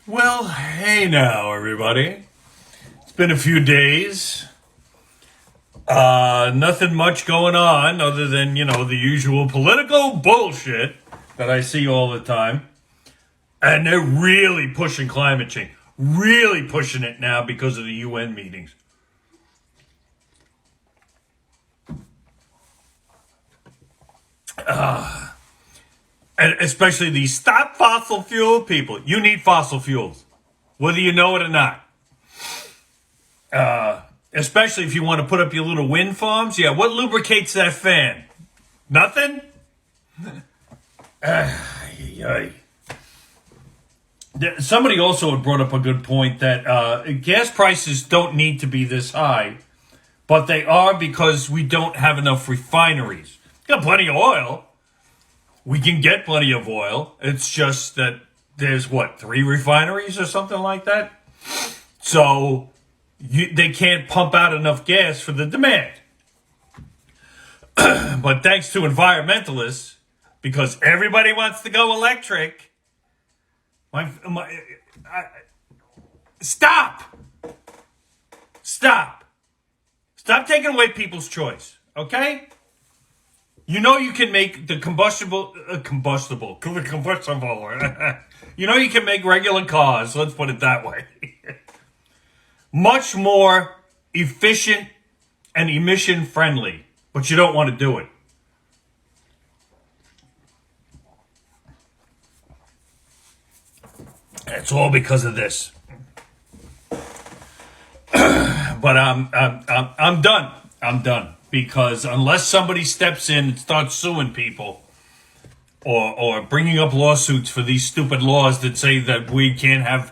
Well, hey now, everybody. It's been a few days. Nothing much going on other than, the usual political bullshit that I see all the time. And they're really pushing climate change. Really pushing it now because of the UN meetings. And especially these stop fossil fuel people. You need fossil fuels, whether you know it or not. Especially if you want to put up your little wind farms. Yeah, what lubricates that fan? Nothing? Somebody also had brought up a good point that gas prices don't need to be this high, but they are because we don't have enough refineries. Got plenty of oil. We can get plenty of oil. It's just that there's three refineries or something like that? So they can't pump out enough gas for the demand. But thanks to environmentalists, because everybody wants to go electric, stop! Stop! Stop taking away people's choice, okay? You know you can make the combustible. You know you can make regular cars, let's put it that way, much more efficient and emission friendly, but you don't want to do it. It's all because of this. But I'm done. I'm done. Because unless somebody steps in and starts suing people or bringing up lawsuits for these stupid laws that say that we can't have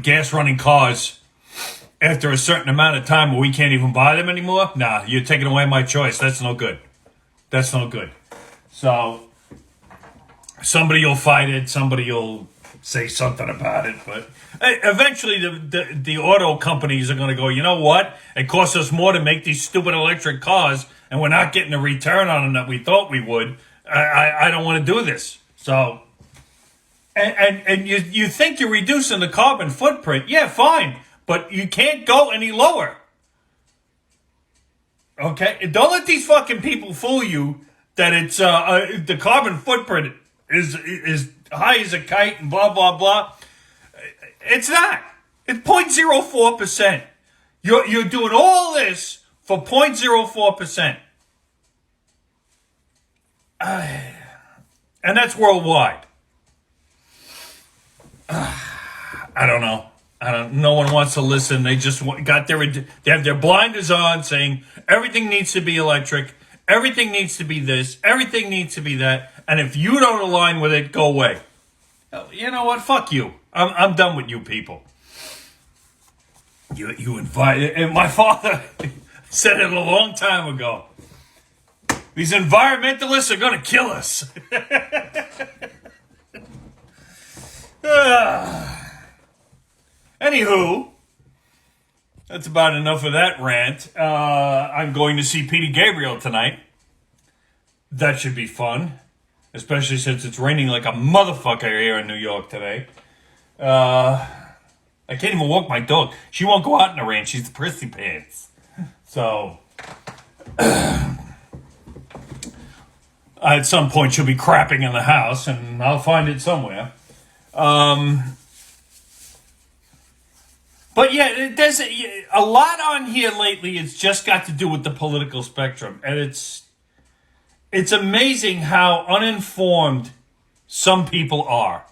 gas running cars after a certain amount of time where we can't even buy them anymore, nah, you're taking away my choice. That's no good. That's no good. So somebody will fight it. Somebody will say something about it, but eventually the auto companies are going to go, you know what? It costs us more to make these stupid electric cars, and we're not getting the return on them that we thought we would. I don't want to do this. So, and you think you're reducing the carbon footprint? Yeah, fine, but you can't go any lower. Okay, don't let these fucking people fool you that it's the carbon footprint is high as a kite and blah blah blah. It's not. It's 0.04%. You're doing all this for 0.04%. And that's worldwide. I don't know. No one wants to listen. They just they have their blinders on saying everything needs to be electric. Everything needs to be this. Everything needs to be that. And if you don't align with it, go away. You know what? Fuck you. I'm done with you people. You invite, and my father said it a long time ago. These environmentalists are going to kill us. Anywho, that's about enough of that rant. I'm going to see Peter Gabriel tonight. That should be fun. Especially since it's raining like a motherfucker here in New York today. I can't even walk my dog. She won't go out in the rain. She's the prissy pants. So, at some point she'll be crapping in the house, and I'll find it somewhere. But yeah, there's a lot on here lately. It's just got to do with the political spectrum, and it's amazing how uninformed some people are.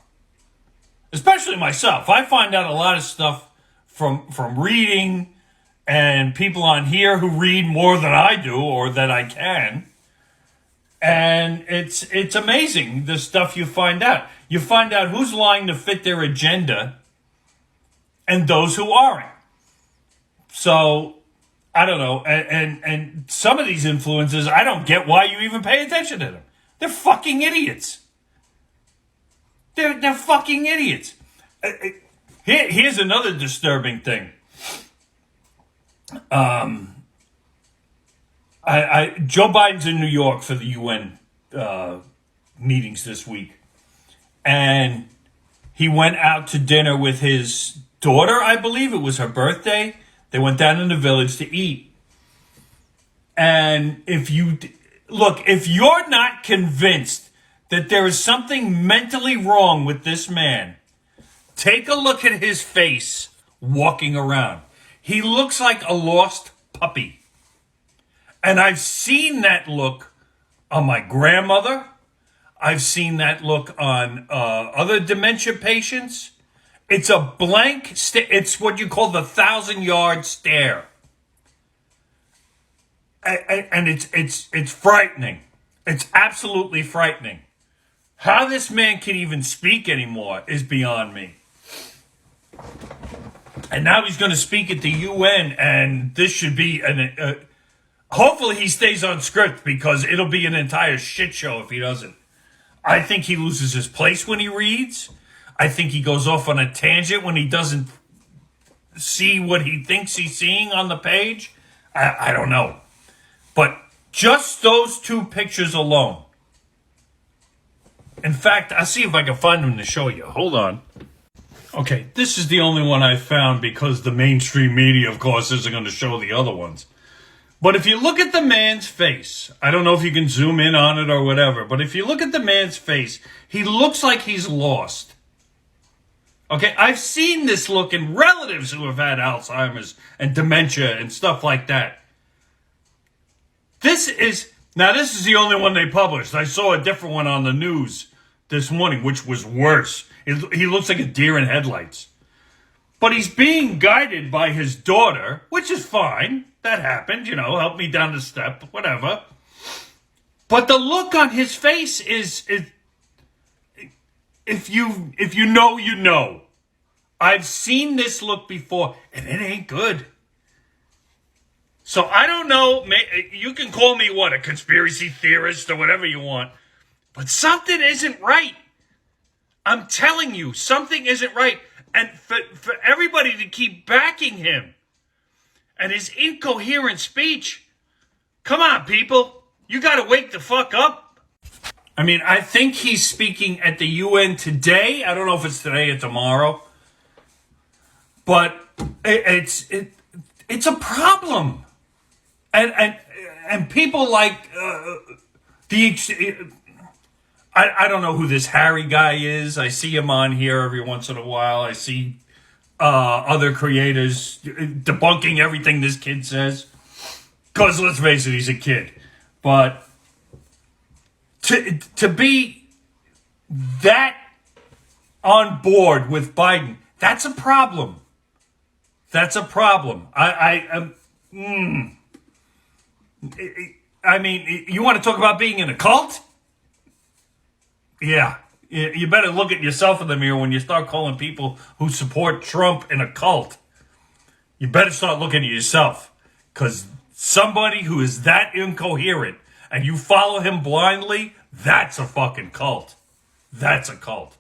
Especially myself. I find out a lot of stuff from reading and people on here who read more than I do or that I can. And it's amazing the stuff you find out. You find out who's lying to fit their agenda and those who aren't. So I don't know. And some of these influencers, I don't get why you even pay attention to them. They're fucking idiots. They're fucking idiots. Here's another disturbing thing. Joe Biden's in New York for the UN meetings this week. And He went out to dinner with his daughter, I believe it was her birthday. They went down in the village to eat. And if you're not convinced that there is something mentally wrong with this man, take a look at his face walking around. He looks like a lost puppy. And I've seen that look on my grandmother. I've seen that look on other dementia patients. It's a blank it's what you call the 1,000-yard stare. And it's frightening. It's absolutely frightening. How this man can even speak anymore is beyond me. And now he's going to speak at the UN, and this should be hopefully he stays on script, because it'll be an entire shit show if he doesn't. I think he loses his place when he reads. I think he goes off on a tangent when he doesn't see what he thinks he's seeing on the page. I don't know. But just those two pictures alone. In fact, I'll see if I can find them to show you. Hold on. Okay, this is the only one I found because the mainstream media, of course, isn't going to show the other ones. But if you look at the man's face, I don't know if you can zoom in on it or whatever, but if you look at the man's face, he looks like he's lost. Okay, I've seen this look in relatives who have had Alzheimer's and dementia and stuff like that. This is the only one they published. I saw a different one on the news this morning, which was worse. He looks like a deer in headlights. But he's being guided by his daughter, which is fine. That happened, help me down the step, whatever. But the look on his face is if you know, you know. I've seen this look before, and it ain't good. So I don't know, you can call me a conspiracy theorist or whatever you want, but something isn't right. I'm telling you, something isn't right. And for everybody to keep backing him and his incoherent speech, come on, people, you got to wake the fuck up. I mean, I think he's speaking at the UN today. I don't know if it's today or tomorrow, but it's a problem. And people like I don't know who this Harry guy is. I see him on here every once in a while. I see other creators debunking everything this kid says. Because let's face it, he's a kid. But to be that on board with Biden, that's a problem. That's a problem. I mean, you want to talk about being in a cult? Yeah. You better look at yourself in the mirror when you start calling people who support Trump in a cult. You better start looking at yourself. Because somebody who is that incoherent and you follow him blindly, that's a fucking cult. That's a cult.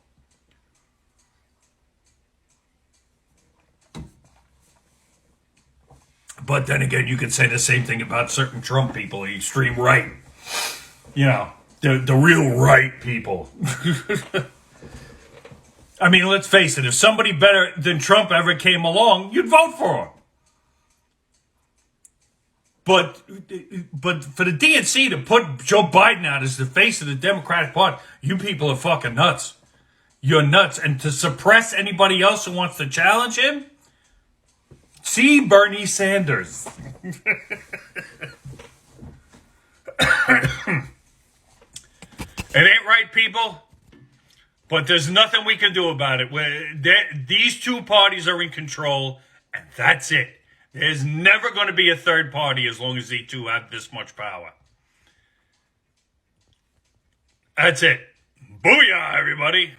But then again, you could say the same thing about certain Trump people, the extreme right. The real right people. I mean, let's face it, if somebody better than Trump ever came along, you'd vote for him. But for the DNC to put Joe Biden out as the face of the Democratic Party, you people are fucking nuts. You're nuts. And to suppress anybody else who wants to challenge him, see Bernie Sanders. It ain't right, people. But there's nothing we can do about it. These two parties are in control, and that's it. There's never going to be a third party as long as these two have this much power. That's it. Booyah, everybody.